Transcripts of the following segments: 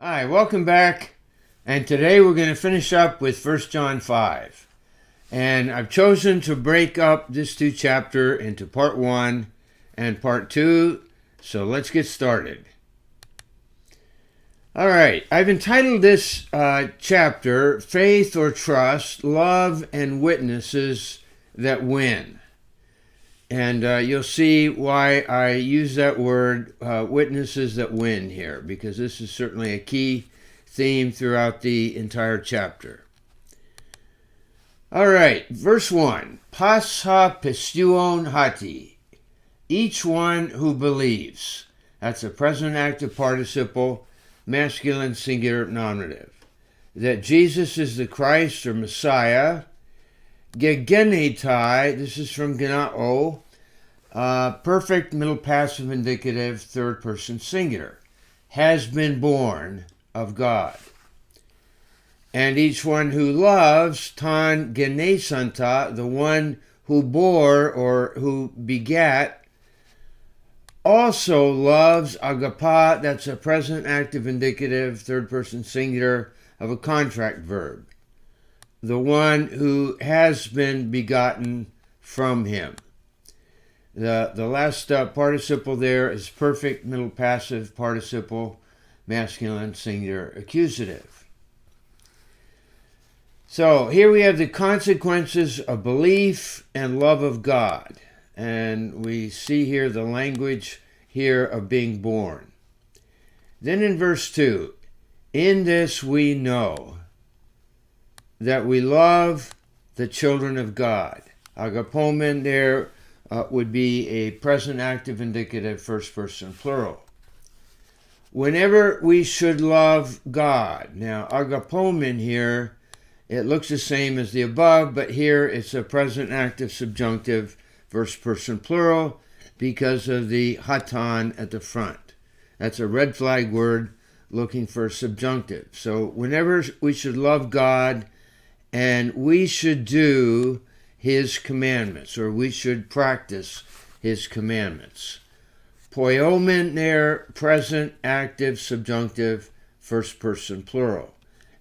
Hi, welcome back. And today we're going to finish up with 1 John 5. And I've chosen to break up this chapter into part 1 and part 2. So let's get started. All right, I've entitled this chapter, Faith or Trust, Love and Witnesses That Win. And you'll see why I use that word, witnesses that win, here, because this is certainly a key theme throughout the entire chapter. All right, verse 1. Pas ha pistuon hati, each one who believes. That's a present active participle, masculine singular nominative. That Jesus is the Christ or Messiah. Gegenetai, this is from genao, perfect middle passive indicative, third person singular, has been born of God. And each one who loves, tan genesanta, the one who bore or who begat, also loves agapa, that's a present active indicative, third person singular of a contract verb. The one who has been begotten from him. The last participle there is perfect middle passive participle, masculine singular accusative. So here we have the consequences of belief and love of God. And we see here the language here of being born. Then in verse 2, in this we know that we love the children of God. Agapomen there would be a present active indicative, first person plural. Whenever we should love God. Now, agapomen here, it looks the same as the above, but here it's a present active subjunctive, first person plural, because of the hatan at the front. That's a red flag word looking for a subjunctive. So whenever we should love God, and we should do his commandments, or we should practice his commandments. Poiomen there, present, active, subjunctive, first person plural.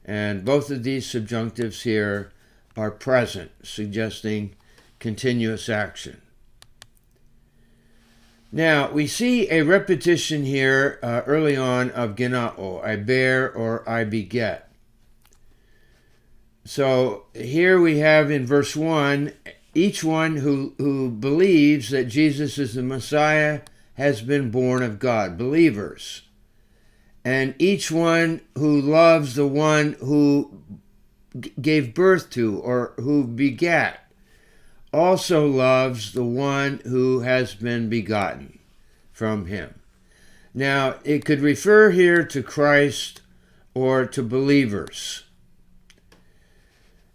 And both of these subjunctives here are present, suggesting continuous action. Now, we see a repetition here early on of genao, I bear or I beget. So here we have in verse 1, each one who believes that Jesus is the Messiah has been born of God, believers. And each one who loves the one who gave birth to or who begat also loves the one who has been begotten from him. Now, it could refer here to Christ or to believers.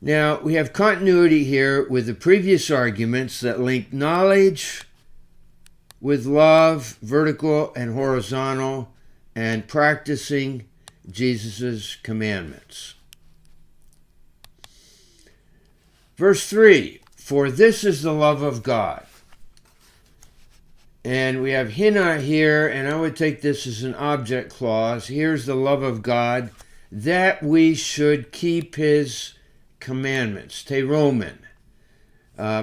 Now, we have continuity here with the previous arguments that link knowledge with love, vertical and horizontal, and practicing Jesus' commandments. Verse 3, for this is the love of God. And we have hina here, and I would take this as an object clause. Here's the love of God, that we should keep his commandments, teromen,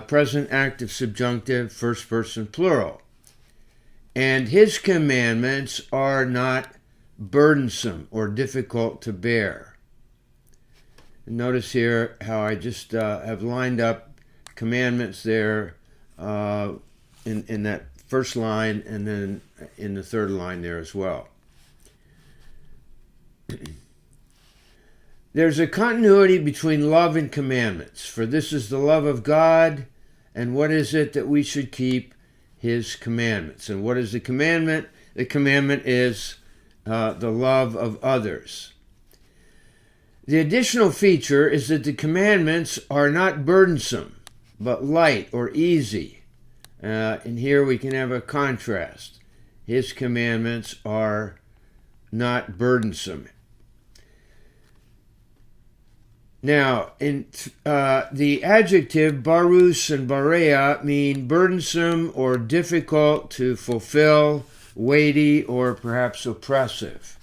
present active subjunctive, first person plural. And his commandments are not burdensome or difficult to bear. Notice here how I just have lined up commandments there in that first line and then in the third line there as well. There's a continuity between love and commandments. For this is the love of God, and what is it that we should keep? His commandments. And what is the commandment? The commandment is the love of others. The additional feature is that the commandments are not burdensome, but light or easy. And here we can have a contrast. His commandments are not burdensome. Now, in the adjective barus and barea mean burdensome or difficult to fulfill, weighty or perhaps oppressive.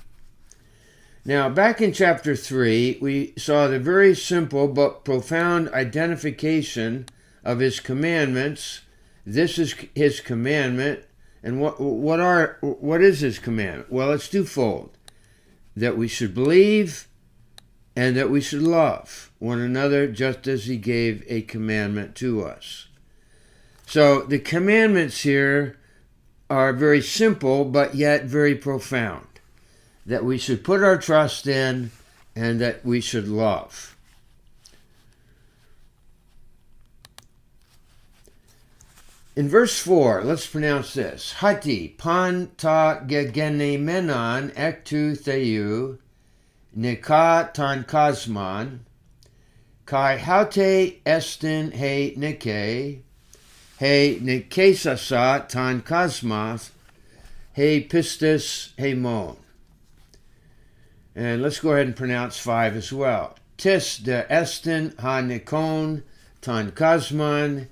Now, back in chapter 3, we saw the very simple but profound identification of his commandments. This is his commandment. And what is his commandment? Well, it's twofold. That we should believe and that we should love one another just as he gave a commandment to us. So the commandments here are very simple but yet very profound. That we should put our trust in and that we should love. In verse 4, let's pronounce this. Hati pan ta gegenemenon ektu theou nika tan kosmon kai haute estin he nike he nikesasa tan kosmos he pistis he mon. And let's go ahead and pronounce 5 as well. Tis de estin ha nikon tan kosmon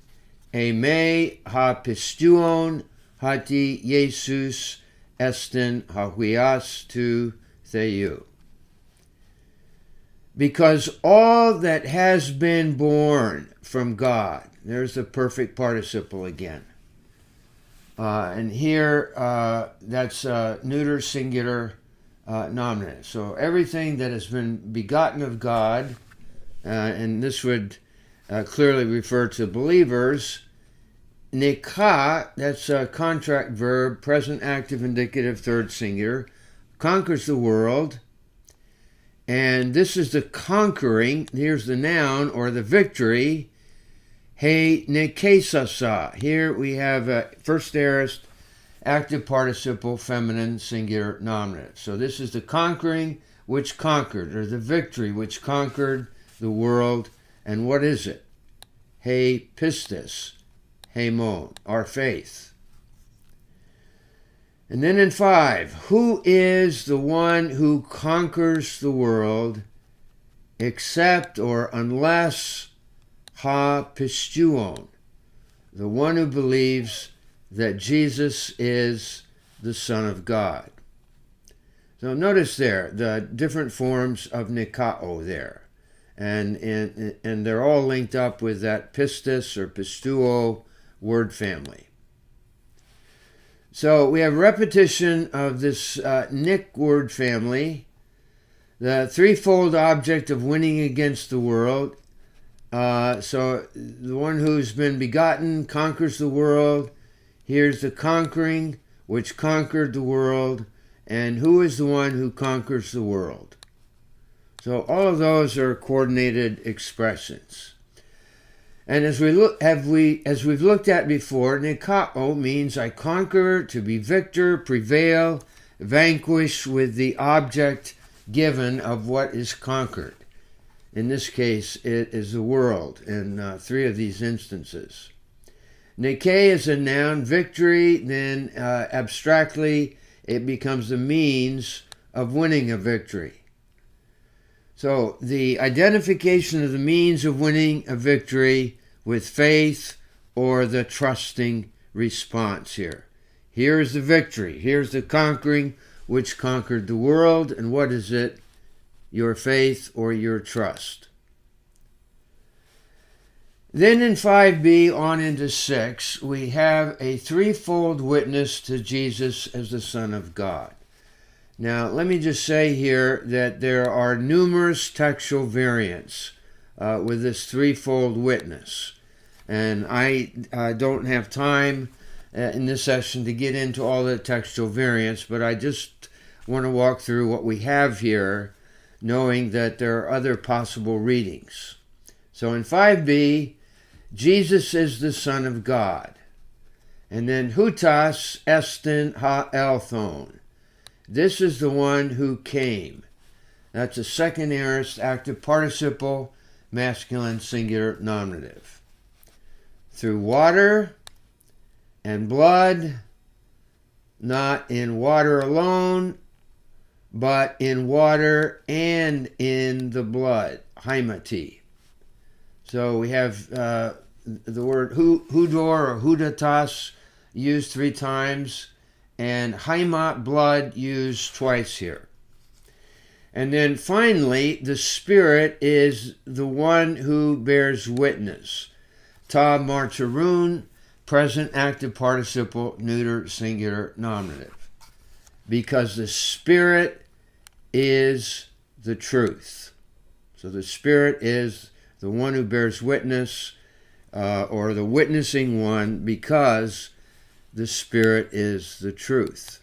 e me ha pistuon hati Jesus estin ha huias tu theou. Because all that has been born from God, there's the perfect participle again. And here that's neuter singular nominative. So everything that has been begotten of God, and this would clearly refer to believers. Nika, that's a contract verb, present active indicative, third singular, conquers the world. And this is the conquering, here's the noun or the victory. He nikesasa. Here we have a first aorist active participle, feminine, singular, nominative. So this is the conquering which conquered, or the victory which conquered the world. And what is it? He pistis, he mon, our faith. And then in 5, who is the one who conquers the world except or unless ha pistuon, the one who believes that Jesus is the Son of God. So notice there the different forms of nikao there. And they're all linked up with that pistis or pistuo word family. So we have repetition of this nik word family, the threefold object of winning against the world. So the one who's been begotten conquers the world. Here's the conquering, which conquered the world. And who is the one who conquers the world? So all of those are coordinated expressions. And as we've looked at before, nikao means I conquer, to be victor, prevail, vanquish with the object given of what is conquered. In this case, it is the world in 3 of these instances. Nike is a noun, victory, then abstractly it becomes the means of winning a victory. So the identification of the means of winning a victory with faith or the trusting response here. Here is the victory. Here's the conquering which conquered the world. And what is it? Your faith or your trust. Then in 5b on into 6, we have a threefold witness to Jesus as the Son of God. Now, let me just say here that there are numerous textual variants with this threefold witness. And I don't have time in this session to get into all the textual variants, but I just want to walk through what we have here, knowing that there are other possible readings. So in 5b, Jesus is the Son of God. And then hutas estin ha elthon. This is the one who came. That's a second aorist active participle, masculine singular nominative. Through water and blood, not in water alone, but in water and in the blood, haimati. So we have the word hudor or hudatas used 3 times, and haima, blood, used twice here. And then finally, the Spirit is the one who bears witness. Ta martyrun, present active participle, neuter, singular, nominative. Because the Spirit is the truth. So the Spirit is the one who bears witness, or the witnessing one, because the Spirit is the truth.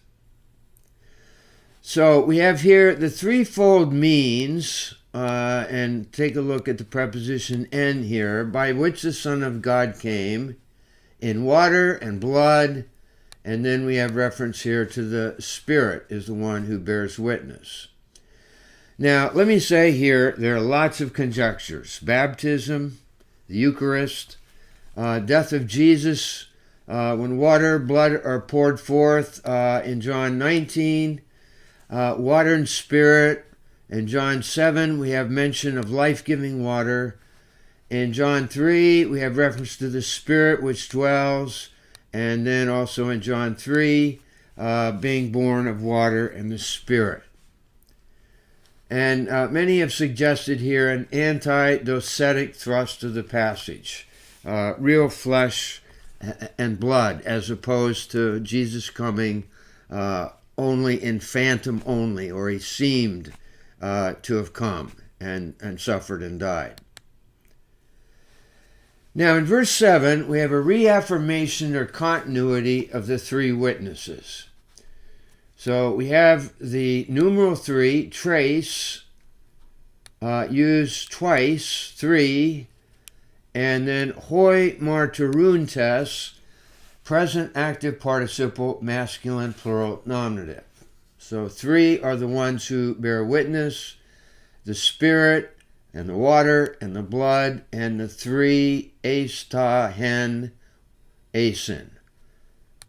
So we have here the threefold means, and take a look at the preposition "en" here, by which the Son of God came, in water and blood, and then we have reference here to the Spirit is the one who bears witness. Now, let me say here, there are lots of conjectures. Baptism, the Eucharist, death of Jesus, when water, blood are poured forth in John 19, water and Spirit. In John 7, we have mention of life-giving water. In John 3, we have reference to the Spirit which dwells. And then also in John 3, being born of water and the Spirit. And many have suggested here an anti-docetic thrust of the passage. Real flesh and blood, as opposed to Jesus coming only in phantom only, or he seemed to have come and suffered and died. Now in verse 7, we have a reaffirmation or continuity of the three witnesses. So we have the numeral 3, trace, used twice, 3, and then hoi martyruntes, present active participle, masculine, plural, nominative. So 3 are the ones who bear witness, the Spirit, and the water, and the blood, and the 3 eis ta hen eisen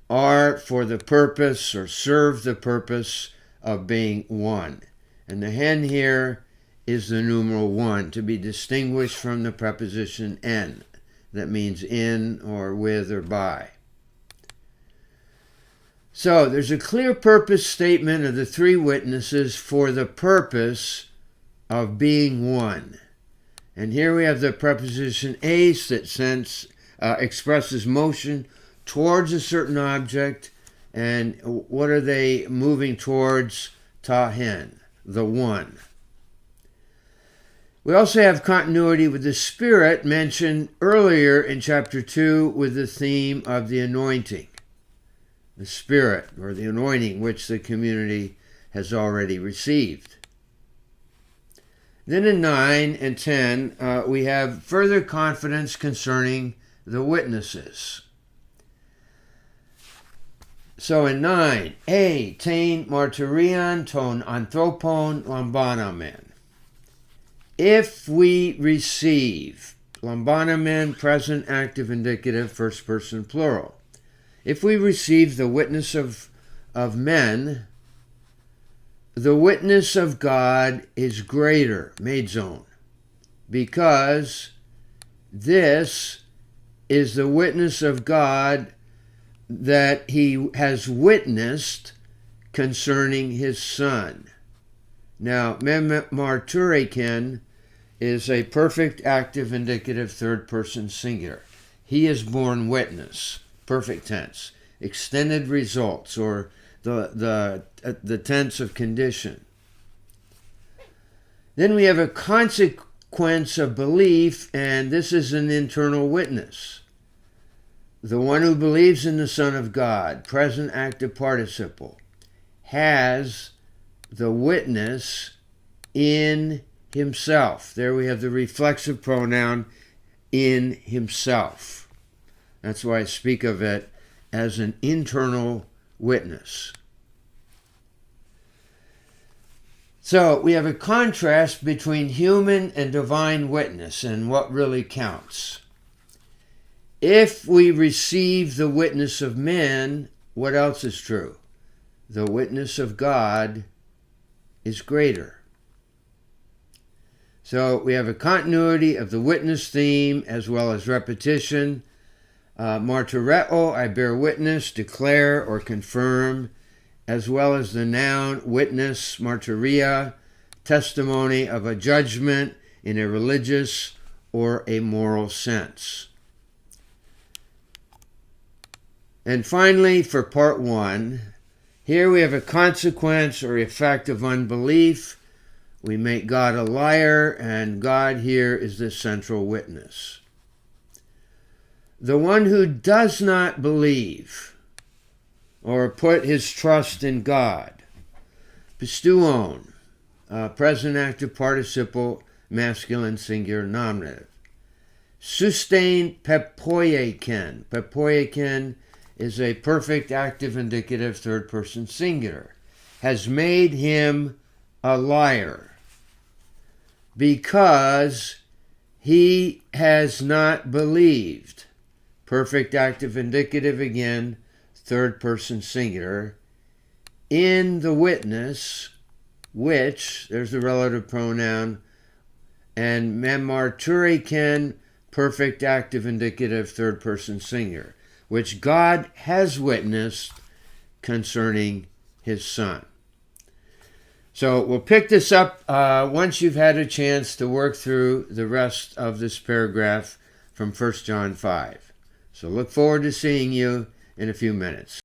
are for the purpose, or serve the purpose, of being one. And the hen here is the numeral 1, to be distinguished from the preposition "en," that means in, or with, or by. So there's a clear purpose statement of the three witnesses for the purpose of being one. And here we have the preposition eis that expresses motion towards a certain object. And what are they moving towards? Ta hen, the one. We also have continuity with the Spirit mentioned earlier in chapter 2 with the theme of the anointing. The Spirit, or the anointing, which the community has already received. Then in 9 and 10, we have further confidence concerning the witnesses. So in 9, tein martyrian ton anthropon lambanamen. If we receive, lambanamen, present, active, indicative, first person, plural. If we receive the witness of men, the witness of God is greater, medzon, because this is the witness of God that he has witnessed concerning his Son. Now, mem marturiken is a perfect active indicative third person singular. He is borne witness, perfect tense, extended results, or the tense of condition. Then we have a consequence of belief, and this is an internal witness. The one who believes in the Son of God, present active participle, has the witness in himself. There we have the reflexive pronoun in himself. That's why I speak of it as an internal witness. So we have a contrast between human and divine witness and what really counts. If we receive the witness of men, what else is true? The witness of God is greater. So we have a continuity of the witness theme as well as repetition. Martyreo, I bear witness, declare or confirm, as well as the noun witness, martyria, testimony of a judgment in a religious or a moral sense. And finally, for part 1, here we have a consequence or effect of unbelief. We make God a liar, and God here is the central witness. The one who does not believe or put his trust in God, pisteuon, present active participle, masculine singular nominative. Sustain pepoieken. Pepoieken is a perfect active indicative third person singular. Has made him a liar because he has not believed. Perfect active indicative again, third person singular, in the witness, which, there's the relative pronoun, and memarturiken, perfect active indicative third person singular, which God has witnessed concerning his Son. So we'll pick this up once you've had a chance to work through the rest of this paragraph from 1 John 5. So look forward to seeing you in a few minutes.